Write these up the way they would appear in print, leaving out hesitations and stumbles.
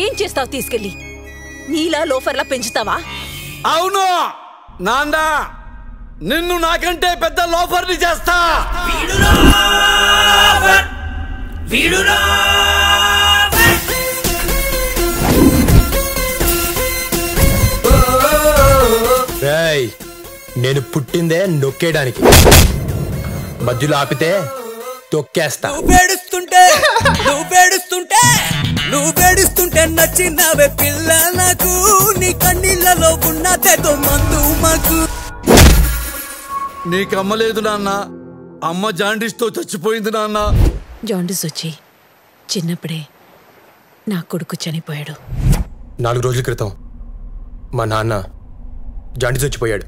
ఏం చేస్తావు తీసుకెళ్ళి? నీలా లోఫర్లా పెంచుతావా? అవును నాన్న, నిన్ను నాకంటే పెద్ద లోఫర్ని చేస్తా. నేను పుట్టిందే నొక్కేయడానికి, మధ్యలో ఆపితే తొక్కేస్తా. నువ్వు పేడుస్తుంటే నచ్చినవే పిల్ల నాకు, నీ కన్నీళ్ళలో ఉన్నదేదో మందు మాకు. నీకు అమ్మలేదు నాన్న, అమ్మ జాండీస్ తో చచ్చిపోయింది నాన్న. జాండీస్ వచ్చి చిన్నప్పుడే నా కొడుకు చనిపోయాడు. 4 రోజుల క్రితం మా నాన్న జాండీస్ వచ్చిపోయాడు.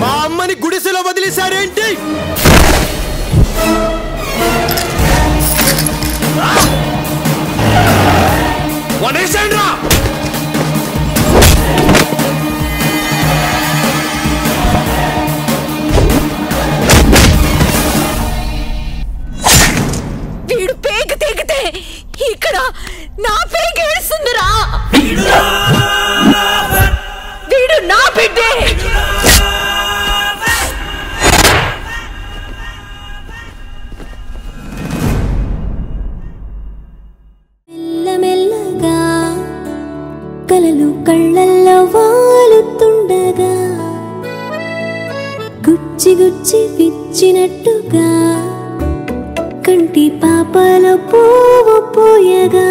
మా అమ్మని గుడిసెలో వదిలేశారేంటి? వదిలేశాండ్రా. వీడు పేక తెగితే ఇక్కడ నా పేక ఏడుస్తుందిరా. వీడు నా బిడ్డే. మెల్లమెల్లగా కలలు కళ్ళల్లో వాలుతుండగా, గుచ్చి గుచ్చి విచ్చినట్టుగా కంటి పాపలో పువ్వు పూయగా.